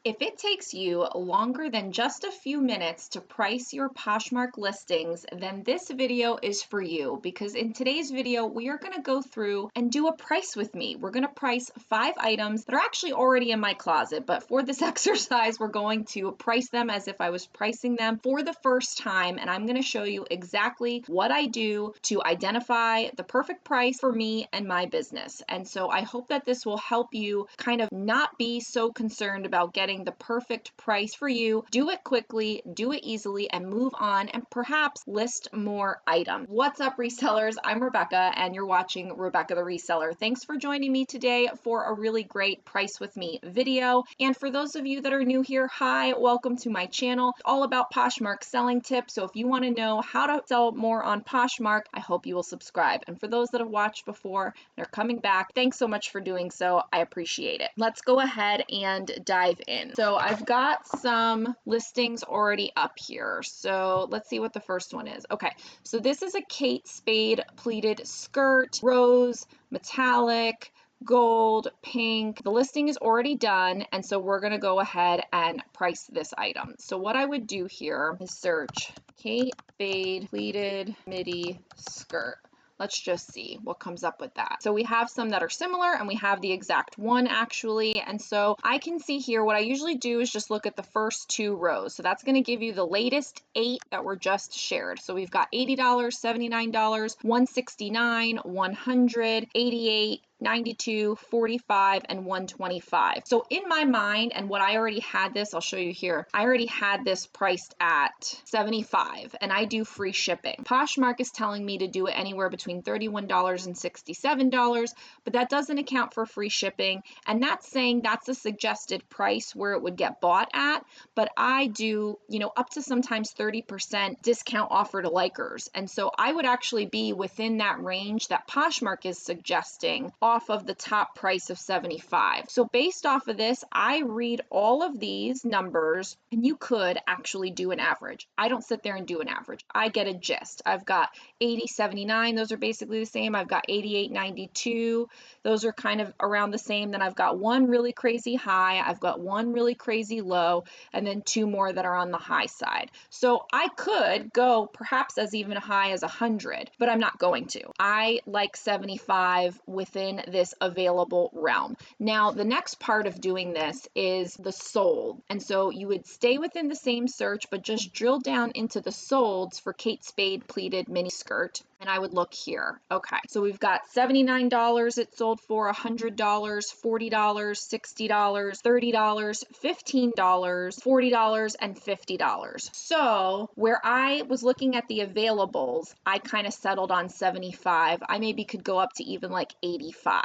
If it takes you longer than just a few minutes to price your Poshmark listings, then this video is for you, because in today's video, we are going to go through and do a price with me. We're going to price 5 items that are actually already in my closet, but for this exercise, we're going to price them as if I was pricing them for the first time, and I'm going to show you exactly what I do to identify the perfect price for me and my business. And so I hope that this will help you kind of not be so concerned about getting the perfect price for you. Do it quickly, do it easily, and move on, and perhaps list more items. What's up, resellers? I'm Rebecca, and you're watching Rebecca the Reseller. Thanks for joining me today for a really great price with me video. And for those of you that are new here, hi, welcome to my channel. It's all about Poshmark selling tips. So if you want to know how to sell more on Poshmark, I hope you will subscribe. And for those that have watched before and are coming back, thanks so much for doing so. I appreciate it. Let's go ahead and dive in. So I've got some listings already up here. So let's see what the first one is. Okay, so this is a Kate Spade pleated skirt, rose, metallic, gold, pink. The listing is already done, and so we're going to go ahead and price this item. So what I would do here is search Kate Spade pleated midi skirt. Let's just see what comes up with that. So we have some that are similar, and we have the exact one actually. And so I can see here, what I usually do is just look at the first 2 rows. So that's going to give you the latest 8 that were just shared. So we've got $80, $79, $169, $100, $88, $92, $45, and $125. So in my mind, and what I already had this, I'll show you here, I already had this priced at $75, and I do free shipping. Poshmark is telling me to do it anywhere between $31 and $67, but that doesn't account for free shipping, and that's saying that's a suggested price where it would get bought at, but I do, up to sometimes 30% discount offer to likers, and so I would actually be within that range that Poshmark is suggesting off of the top price of $75. So based off of this, I read all of these numbers, and you could actually do an average. I don't sit there and do an average. I get a gist. I've got 80, 79, those are basically the same. I've got 88, 92, those are kind of around the same. Then I've got one really crazy high, I've got one really crazy low, and then 2 more that are on the high side. So I could go perhaps as even high as 100, but I'm not going to. I like 75 within this available realm. Now, the next part of doing this is the sold. And so you would stay within the same search, but just drill down into the solds for Kate Spade pleated mini skirt. And I would look here. Okay, so we've got $79 it sold for, $100, $40, $60, $30, $15, $40, and $50. So where I was looking at the availables, I kind of settled on 75. I maybe could go up to even like 85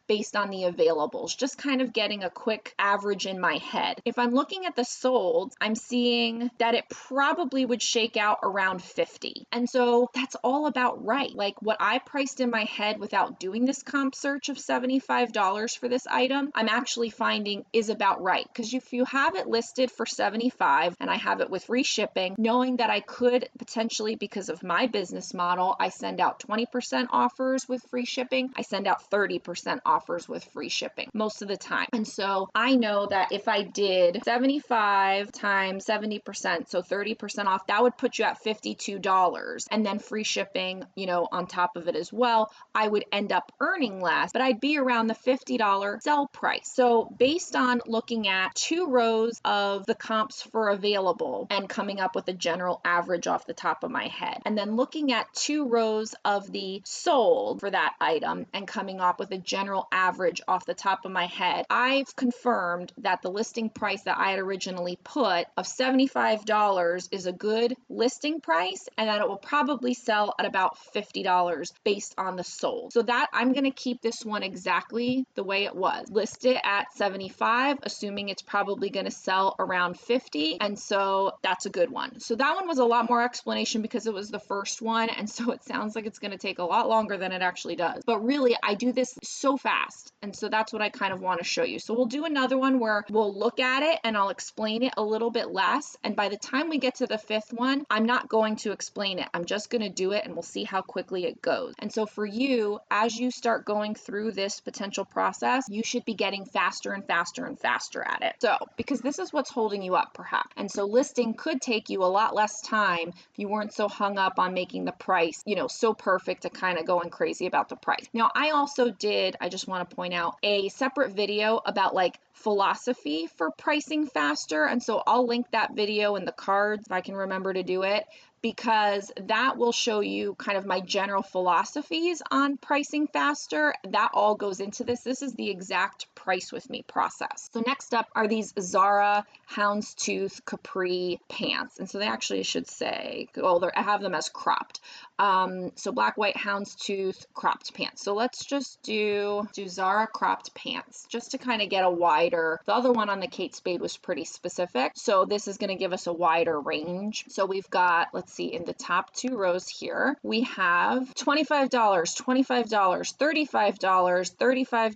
based on the availables, just kind of getting a quick average in my head. If I'm looking at the sold, I'm seeing that it probably would shake out around 50. And so that's all about right. Like what I priced in my head without doing this comp search of $75 for this item, I'm actually finding is about right. Because if you have it listed for 75 and I have it with free shipping, knowing that I could potentially, because of my business model, I send out 20% offers with free shipping. I send out 30% offers with free shipping most of the time. And so I know that if I did 75 times 70%, so 30% off, that would put you at $52. And then free shipping, on top of it as well, I would end up earning less, but I'd be around the $50 sell price. So based on looking at 2 rows of the comps for available and coming up with a general average off the top of my head, and then looking at 2 rows of the sold for that item and coming up with a general average off the top of my head, I've confirmed that the listing price that I had originally put of $75 is a good listing price, and that it will probably sell at about $50 based on the sold. So that I'm going to keep this one exactly the way it was. List it at 75, assuming it's probably going to sell around 50. And so that's a good one. So that one was a lot more explanation because it was the first one. And so it sounds like it's going to take a lot longer than it actually does. But really, I do this so fast. And so that's what I kind of want to show you. So we'll do another one where we'll look at it and I'll explain it a little bit less. And by the time we get to the 5th one, I'm not going to explain it. I'm just going to do it and we'll see how quickly it goes. And so for you, as you start going through this potential process, you should be getting faster and faster and faster at it. So, because this is what's holding you up perhaps. And so listing could take you a lot less time if you weren't so hung up on making the price, you know, so perfect to kind of going crazy about the price. Now, I also did, I just want to point out, a separate video about like philosophy for pricing faster. And so I'll link that video in the cards if I can remember to do it, because that will show you kind of my general philosophies on pricing faster. That all goes into this. This is the exact price with me process. So next up are these Zara Houndstooth Capri pants. And so they actually should say, well, I have them as cropped. So black, white, houndstooth cropped pants. So let's just do Zara cropped pants just to kind of get a wider, the other one on the Kate Spade was pretty specific. So this is going to give us a wider range. So we've got, let's see, in the top two rows here, we have $25, $25, $35, $35,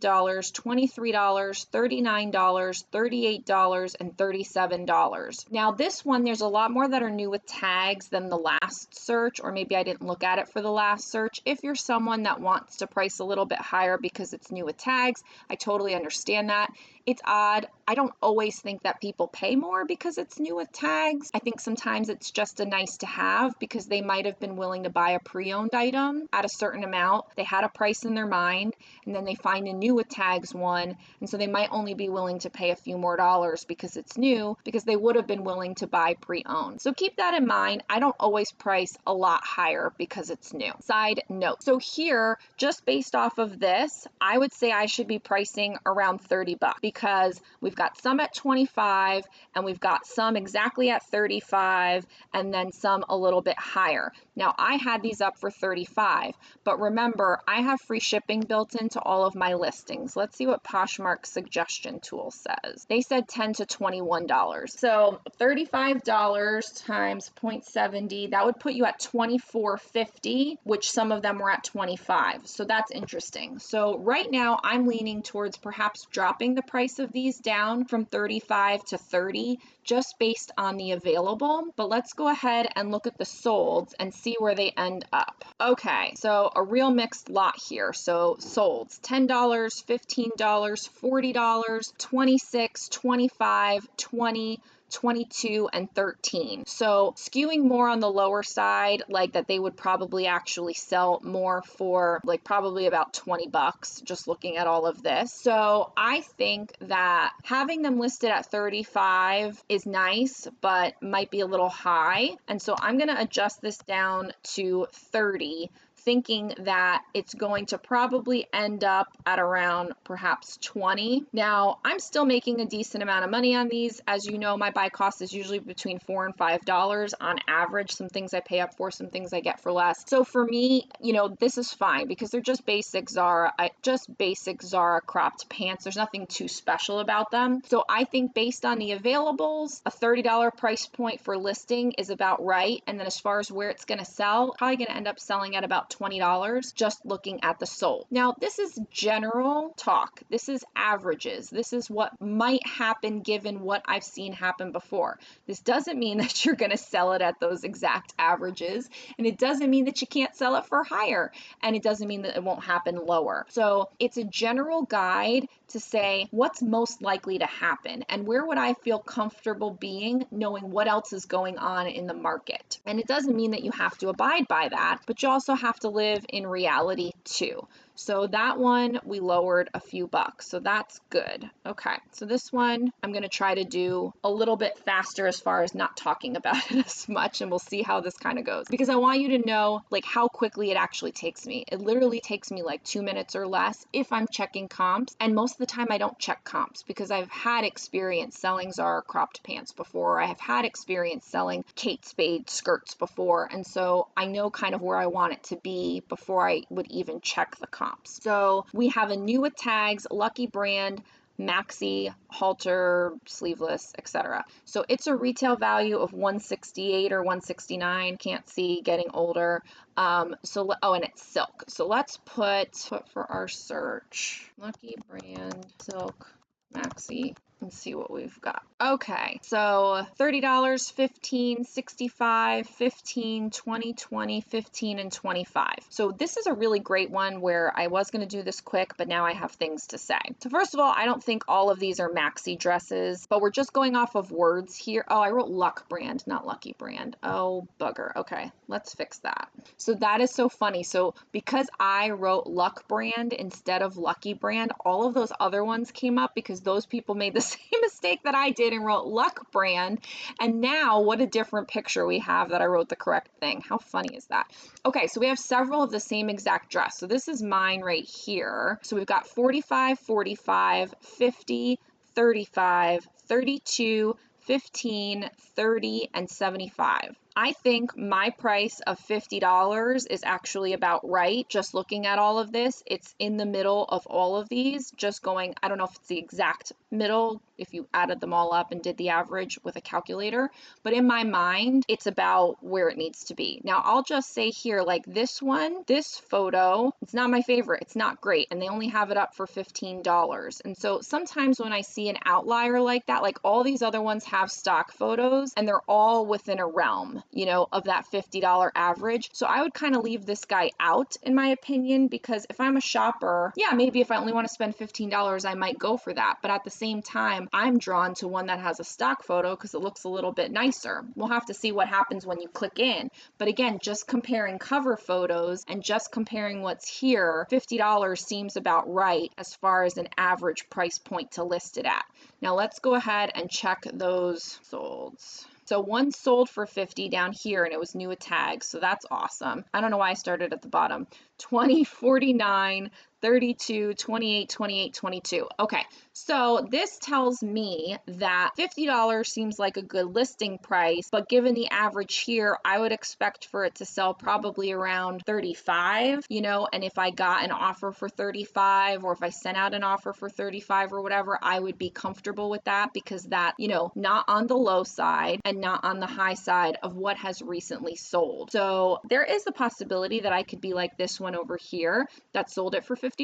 $23, $39, $38, and $37. Now this one, there's a lot more that are new with tags than the last search, or maybe I didn't look at it for the last search. If you're someone that wants to price a little bit higher because it's new with tags, I totally understand that. It's odd. I don't always think that people pay more because it's new with tags. I think sometimes it's just a nice to have because they might have been willing to buy a pre-owned item at a certain amount. They had a price in their mind, and then they find a new with tags one, and so they might only be willing to pay a few more dollars because it's new, because they would have been willing to buy pre-owned. So keep that in mind. I don't always price a lot higher because it's new. Side note. So here, just based off of this, I would say I should be pricing around 30 bucks because we've got some at 25 and we've got some exactly at 35 and then some a little bit higher. Now I had these up for 35, but remember I have free shipping built into all of my listings. Let's see what Poshmark's suggestion tool says. They said $10 to $21. So $35 times 0.70, that would put you at $24.50, which some of them were at 25. So that's interesting. So right now I'm leaning towards perhaps dropping the price of these down from 35 to 30 just based on the available. But let's go ahead and look at the solds and see where they end up. Okay, so a real mixed lot here. So solds, $10, $15, $40, $26, $25, $20, 22, and 13. So skewing more on the lower side, like that they would probably actually sell more for like probably about 20 bucks just looking at all of this. So I think that having them listed at 35 is nice, but might be a little high. And so I'm going to adjust this down to 30, thinking that it's going to probably end up at around perhaps 20. Now, I'm still making a decent amount of money on these. As you know, my buy cost is usually between $4 and $5 on average. Some things I pay up for, some things I get for less. So for me, you know, this is fine because they're just basic Zara, cropped pants. There's nothing too special about them. So I think based on the availables, a $30 price point for listing is about right. And then as far as where it's going to sell, probably going to end up selling at about $20 just looking at the sold. Now, this is general talk. This is averages. This is what might happen given what I've seen happen before. This doesn't mean that you're going to sell it at those exact averages, and it doesn't mean that you can't sell it for higher, and it doesn't mean that it won't happen lower. So it's a general guide to say what's most likely to happen and where would I feel comfortable being knowing what else is going on in the market. And it doesn't mean that you have to abide by that, but you also have to live in reality too. So that one we lowered a few bucks, so that's good. Okay, so this one I'm going to try to do a little bit faster as far as not talking about it as much, and we'll see how this kind of goes, because I want you to know like how quickly it actually takes me. It literally takes me like 2 minutes or less if I'm checking comps, and most of the time I don't check comps because I've had experience selling Zara cropped pants before. I have had experience selling Kate Spade skirts before, and so I know kind of where I want it to be before I would even check the comps. So we have a new with tags, Lucky Brand, maxi, halter, sleeveless, etc. So it's a retail value of $168 or $169. Can't see, getting older. And it's silk. So let's put for our search, Lucky Brand silk maxi Let's see what we've got. Okay, so $30, 15, 65, 15, 20, 20, 15, and 25. So this is a really great one where I was going to do this quick, but now I have things to say. So first of all, I don't think all of these are maxi dresses, but we're just going off of words here. Oh, I wrote Luck brand, not Lucky brand. Oh, bugger. Okay, let's fix that. So that is so funny. So because I wrote Luck brand instead of Lucky brand, all of those other ones came up because those people made the same mistake that I did and wrote Luck brand. And now what a different picture we have that I wrote the correct thing. How funny is that? Okay, so we have several of the same exact dress. So this is mine right here. So we've got 45, 45, 50, 35, 32, 15, 30, and 75. I think my price of $50 is actually about right. Just looking at all of this, it's in the middle of all of these, just going, I don't know if it's the exact middle, if you added them all up and did the average with a calculator, but in my mind, it's about where it needs to be. Now, I'll just say here, like this one, this photo, it's not my favorite. It's not great, and they only have it up for $15. And so sometimes when I see an outlier like that, like all these other ones have stock photos, and they're all within a realm, of that $50 average. So I would kind of leave this guy out, in my opinion, because if I'm a shopper, yeah, maybe if I only want to spend $15, I might go for that. But at the same time, I'm drawn to one that has a stock photo because it looks a little bit nicer. We'll have to see what happens when you click in. But again, just comparing cover photos and just comparing what's here, $50 seems about right as far as an average price point to list it at. Now let's go ahead and check those solds. So one sold for 50 down here, and it was new with tags, so that's awesome. I don't know why I started at the bottom. 20, 49, 32, 28, 28, 22. Okay, so this tells me that $50 seems like a good listing price, but given the average here, I would expect for it to sell probably around 35, and if I got an offer for 35, or if I sent out an offer for 35 or whatever, I would be comfortable with that because that, not on the low side and not on the high side of what has recently sold. So there is the possibility that I could be like this one over here that sold it for $50.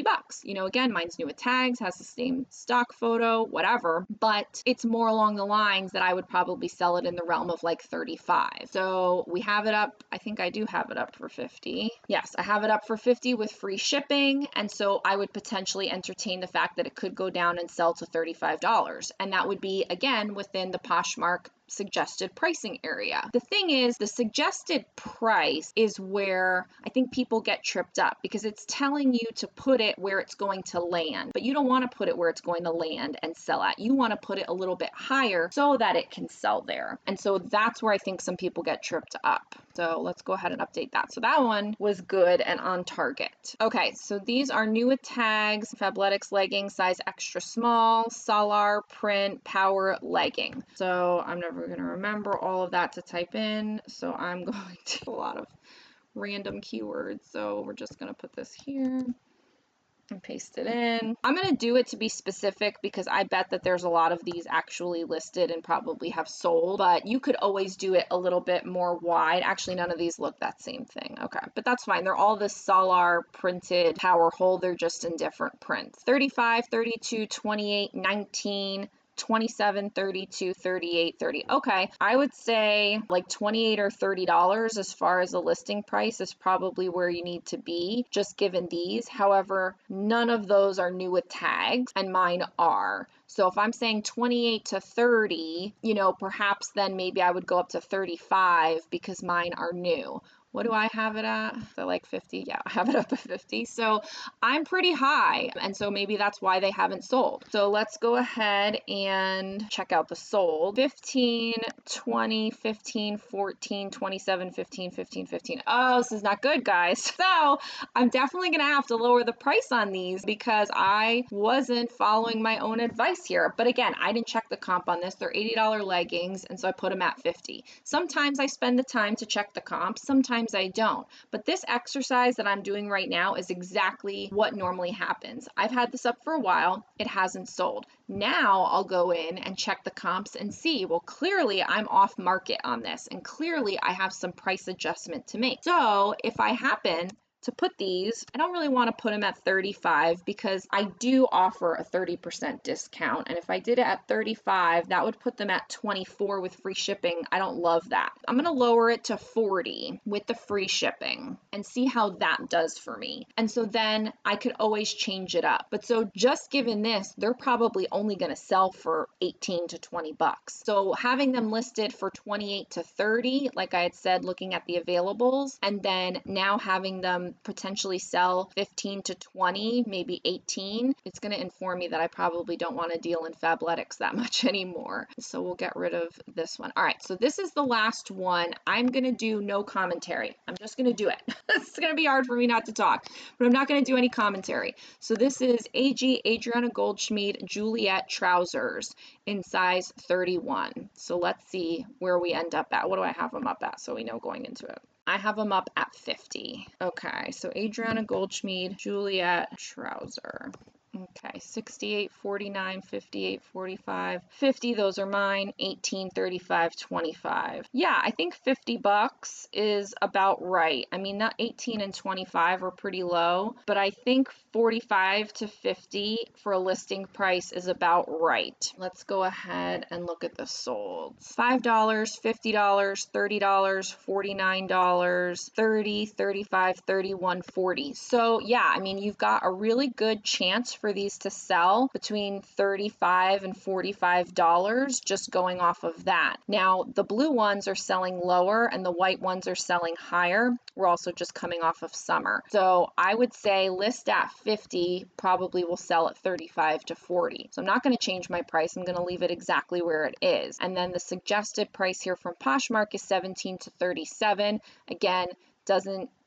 Again, mine's new with tags, has the same stock photo, whatever, but it's more along the lines that I would probably sell it in the realm of like 35. So we have it up. I think I do have it up for 50. Yes, I have it up for 50 with free shipping. And so I would potentially entertain the fact that it could go down and sell to $35. And that would be, again, within the Poshmark suggested pricing area. The thing is, the suggested price is where I think people get tripped up because it's telling you to put it where it's going to land, but you don't want to put it where it's going to land and sell at. You want to put it a little bit higher so that it can sell there. And so that's where I think some people get tripped up. So let's go ahead and update that. So that one was good and on target. Okay, so these are new with tags, Fabletics leggings, size extra small, Solar print power legging. So I'm never going to remember all of that to type in. So I'm going to a lot of random keywords. So we're just going to put this here and paste it in. I'm going to do it to be specific because I bet that there's a lot of these actually listed and probably have sold, but you could always do it a little bit more wide. Actually, none of these look that same thing. Okay, but that's fine. They're all this Solar printed power hole. They're just in different prints. 35, 32, 28, 19, 27, 32, 38, 30. Okay, I would say like $28 or $30 as far as the listing price is probably where you need to be, just given these. However, none of those are new with tags, and mine are. So if I'm saying 28 to 30, perhaps then maybe I would go up to 35 because mine are new. What do I have it at? So like 50? Yeah, I have it up at 50. So I'm pretty high. And so maybe that's why they haven't sold. So let's go ahead and check out the sold. 15, 20, 15, 14, 27, 15, 15, 15. Oh, this is not good, guys. So I'm definitely going to have to lower the price on these because I wasn't following my own advice here. But again, I didn't check the comp on this. They're $80 leggings. And so I put them at 50. Sometimes I spend the time to check the comps. Sometimes I don't. But this exercise that I'm doing right now is exactly what normally happens. I've had this up for a while. It hasn't sold. Now I'll go in and check the comps and see, well, clearly I'm off market on this, and clearly I have some price adjustment to make. So if I happen to put these. I don't really want to put them at 35 because I do offer a 30% discount. And if I did it at 35, that would put them at 24 with free shipping. I don't love that. I'm going to lower it to 40 with the free shipping and see how that does for me. And so then I could always change it up. But so just given this, they're probably only going to sell for 18 to 20 bucks. So having them listed for 28 to 30, like I had said, looking at the availables, and then now having them potentially sell 15 to 20, maybe 18, it's going to inform me that I probably don't want to deal in Fabletics that much anymore. So we'll get rid of this one. All right, so this is the last one. I'm going to do no commentary. I'm just going to do it. It's going to be hard for me not to talk, but I'm not going to do any commentary. So this is AG Adriana Goldschmied Juliet trousers in size 31. So let's see where we end up at. What do I have them up at so we know going into it? I have them up at 50. Okay, so Adriana Goldschmied Juliet trouser. Okay, 68, 49, 58, 45, 50, those are mine, 18, 35, 25. Yeah, I think 50 bucks is about right. I mean, not 18 and 25 are pretty low, but I think 45 to 50 for a listing price is about right. Let's go ahead and look at the solds. $5, $50, $30, $49, 30, 35, 31, 40. So yeah, I mean, you've got a really good chance for these to sell between $35 and $45 just going off of that. Now, the blue ones are selling lower and the white ones are selling higher. We're also just coming off of summer. So I would say list at 50, probably will sell at 35 to 40. So I'm not going to change my price. I'm going to leave it exactly where it is. And then the suggested price here from Poshmark is 17 to 37. Again,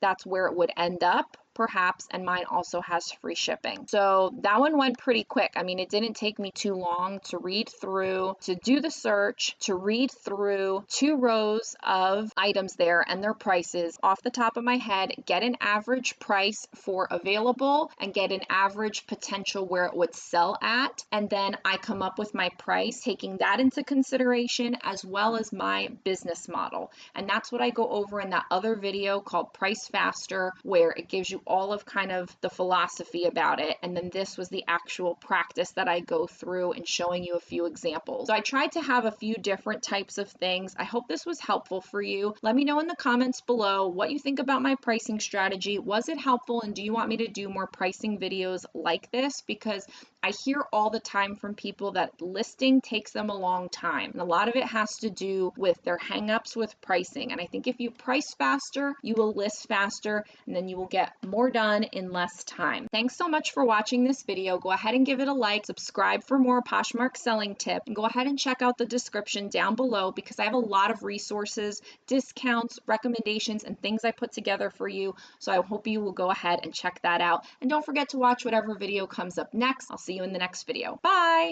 that's where it would end up perhaps, and mine also has free shipping. So that one went pretty quick. I mean, it didn't take me too long to read through, to do the search, to read through 2 rows of items there and their prices off the top of my head, get an average price for available and get an average potential where it would sell at. And then I come up with my price, taking that into consideration as well as my business model. And that's what I go over in that other video called Price Faster, where it gives you all of kind of the philosophy about it. And then this was the actual practice that I go through and showing you a few examples. So I tried to have a few different types of things. I hope this was helpful for you. Let me know in the comments below what you think about my pricing strategy. Was it helpful, and do you want me to do more pricing videos like this? Because I hear all the time from people that listing takes them a long time. And a lot of it has to do with their hangups with pricing. And I think if you price faster, you will list faster, and then you will get more done in less time. Thanks so much for watching this video. Go ahead and give it a like, subscribe for more Poshmark selling tips, and go ahead and check out the description down below because I have a lot of resources, discounts, recommendations, and things I put together for you. So I hope you will go ahead and check that out. And don't forget to watch whatever video comes up next. I'll see you in the next video. Bye!